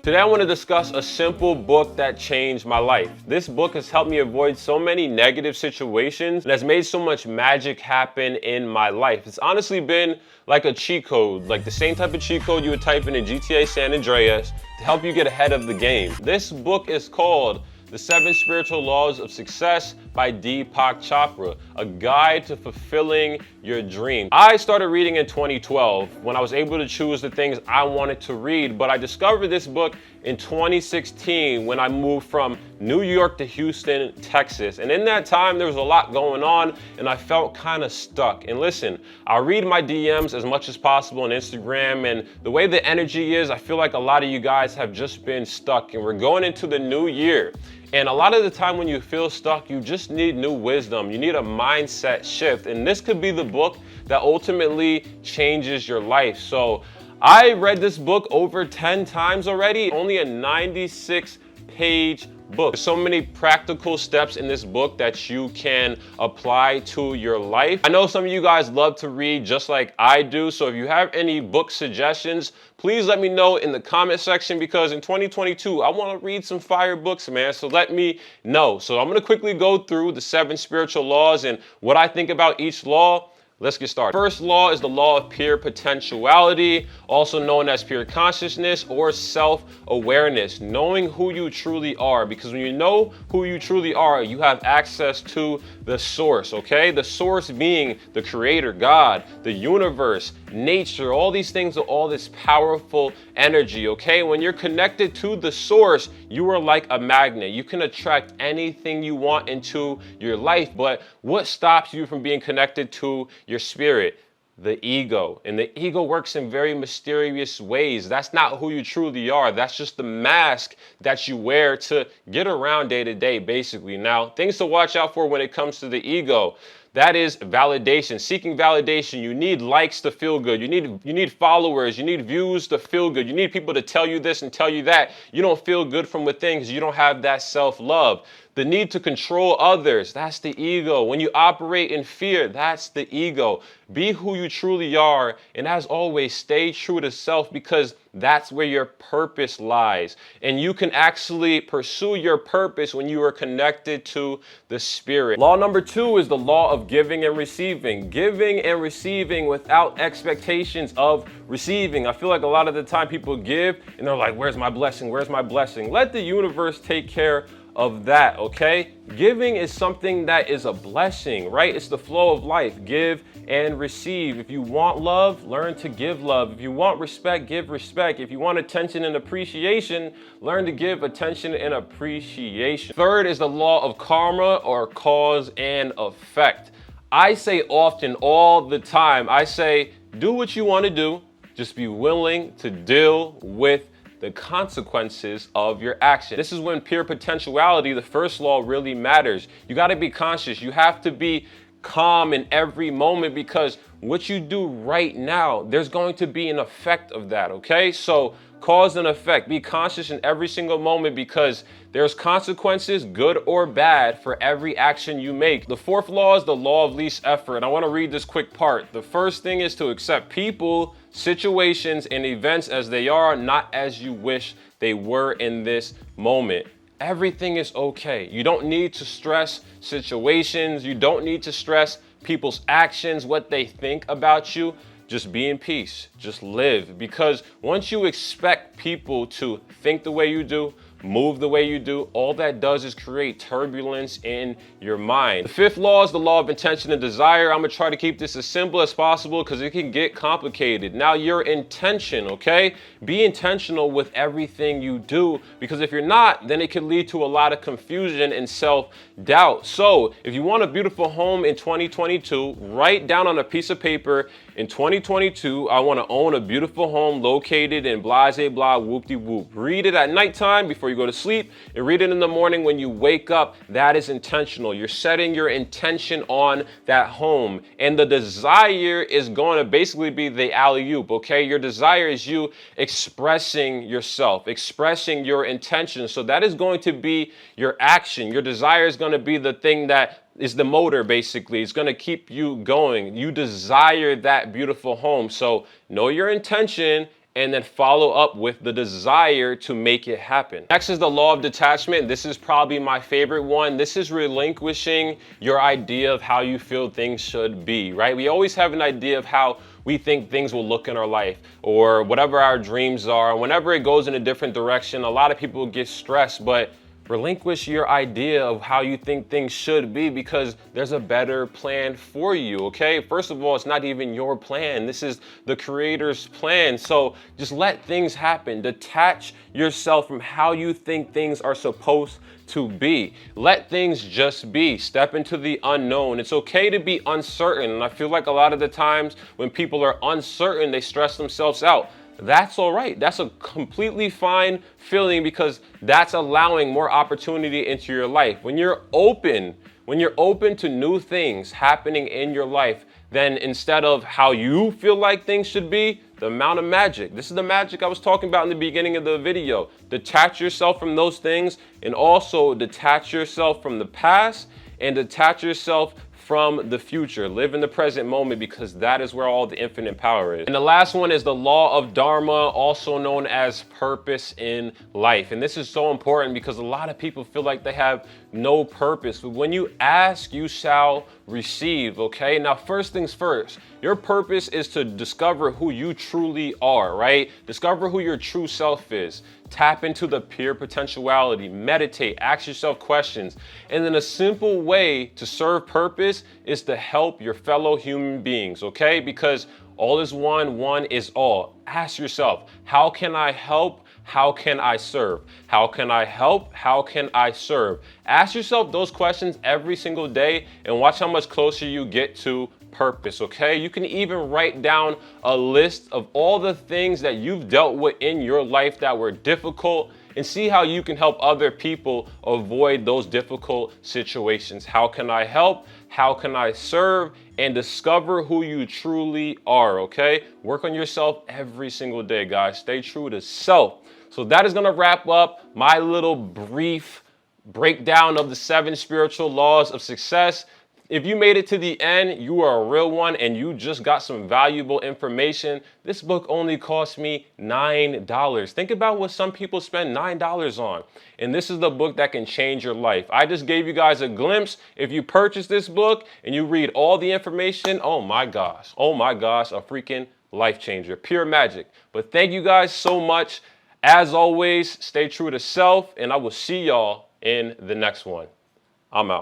Today I want to discuss a simple book that changed my life. This book has helped me avoid so many negative situations and has made so much magic happen in my life. It's honestly been like a cheat code, like the same type of cheat code you would type in GTA San Andreas to help you get ahead of the game. This book is called The 7 Spiritual Laws of Success by Deepak Chopra, a guide to fulfilling your dream. I started reading in 2012 when I was able to choose the things I wanted to read, but I discovered this book in 2016 when I moved from New York to Houston, Texas. And in that time, there was a lot going on and I felt kind of stuck. And listen, I read my DMs as much as possible on Instagram, and the way the energy is, I feel like a lot of you guys have just been stuck, and we're going into the new year. And a lot of the time when you feel stuck, you just need new wisdom. You need a mindset shift. And this could be the book that ultimately changes your life. So I read this book over 10 times already, only a 96-page book. There's so many practical steps in this book that you can apply to your life. I know some of you guys love to read just like I do. So if you have any book suggestions, please let me know in the comment section, because in 2022, I want to read some fire books, man. So let me know. So I'm going to quickly go through the 7 spiritual laws and what I think about each law. Let's get started. First law is the law of pure potentiality, also known as pure consciousness or self-awareness, knowing who you truly are. Because when you know who you truly are, you have access to the source, okay? The source being the creator, God, the universe, nature, all these things are all this powerful energy, okay? When you're connected to the source, you are like a magnet. You can attract anything you want into your life, but what stops you from being connected to your spirit? The ego. And the ego works in very mysterious ways. That's not who you truly are. That's just the mask that you wear to get around day to day, basically. Now, things to watch out for when it comes to the ego. That is validation, seeking validation. You need likes to feel good. You need followers. You need views to feel good. You need people to tell you this and tell you that. You don't feel good from within because you don't have that self-love. The need to control others, that's the ego. When you operate in fear, that's the ego. Be who you truly are, and as always, stay true to self, because that's where your purpose lies. And you can actually pursue your purpose when you are connected to the spirit. Law number 2 is the law of giving and receiving. Giving and receiving without expectations of receiving. I feel like a lot of the time people give and they're like, where's my blessing? Where's my blessing? Let the universe take care of that, okay? Giving is something that is a blessing, right? It's the flow of life. Give and receive. If you want love, learn to give love. If you want respect, give respect. If you want attention and appreciation, learn to give attention and appreciation. Third is the law of karma, or cause and effect. I say often, all the time, I say, do what you want to do. Just be willing to deal with the consequences of your action. This is when pure potentiality, the first law, really matters. You got to be conscious. You have to be calm in every moment, because what you do right now, there's going to be an effect of that, okay? So cause and effect. Be conscious in every single moment, because there's consequences, good or bad, for every action you make. The fourth law is the law of least effort. And I want to read this quick part. The first thing is to accept people, situations, and events as they are, not as you wish they were in this moment. Everything is okay. You don't need to stress situations. You don't need to stress people's actions, what they think about you. Just be in peace. Just live. Because once you expect people to think the way you do, move the way you do, all that does is create turbulence in your mind. The fifth law is the law of intention and desire. I'm gonna try to keep this as simple as possible because it can get complicated. Now, your intention, okay? Be intentional with everything you do, because if you're not, then it can lead to a lot of confusion and self-doubt. So if you want a beautiful home in 2022, write down on a piece of paper, in 2022, I want to own a beautiful home located in blah, blah, whoop-de-whoop. Read it at nighttime before you go to sleep, and read it in the morning when you wake up. That is intentional. You're setting your intention on that home. And the desire is going to basically be the alley-oop, okay? Your desire is you expressing yourself, expressing your intention. So that is going to be your action. Your desire is going to be the thing that is the motor, basically. It's going to keep you going. You desire that beautiful home. So know your intention and then follow up with the desire to make it happen. Next is the law of detachment. This is probably my favorite one. This is relinquishing your idea of how you feel things should be, right? We always have an idea of how we think things will look in our life or whatever our dreams are. Whenever it goes in a different direction, a lot of people get stressed, but relinquish your idea of how you think things should be because there's a better plan for you, okay? First of all, it's not even your plan. This is the Creator's plan. So just let things happen. Detach yourself from how you think things are supposed to be. Let things just be. Step into the unknown. It's okay to be uncertain. And I feel like a lot of the times when people are uncertain, they stress themselves out. That's all right. That's a completely fine feeling because that's allowing more opportunity into your life. When you're open to new things happening in your life, then instead of how you feel like things should be, the amount of magic. This is the magic I was talking about in the beginning of the video. Detach yourself from those things and also detach yourself from the past and detach yourself from the future. Live in the present moment because that is where all the infinite power is. And the last one is the law of Dharma, also known as purpose in life. And this is so important because a lot of people feel like they have no purpose. But when you ask, you shall receive, okay? Now, first things first, your purpose is to discover who you truly are, right? Discover who your true self is. Tap into the pure potentiality, meditate, ask yourself questions. And then a simple way to serve purpose is to help your fellow human beings, okay? Because all is one, one is all. Ask yourself, how can I help? How can I serve? How can I help? How can I serve? Ask yourself those questions every single day and watch how much closer you get to purpose, okay? You can even write down a list of all the things that you've dealt with in your life that were difficult and see how you can help other people avoid those difficult situations. How can I help? How can I serve? And discover who you truly are, okay? Work on yourself every single day, guys. Stay true to self. So that is gonna wrap up my little brief breakdown of the 7 spiritual laws of success. If you made it to the end, you are a real one and you just got some valuable information. This book only cost me $9. Think about what some people spend $9 on. And this is the book that can change your life. I just gave you guys a glimpse. If you purchase this book and you read all the information, oh my gosh, a freaking life changer, pure magic. But thank you guys so much. As always, stay true to self and I will see y'all in the next one. I'm out.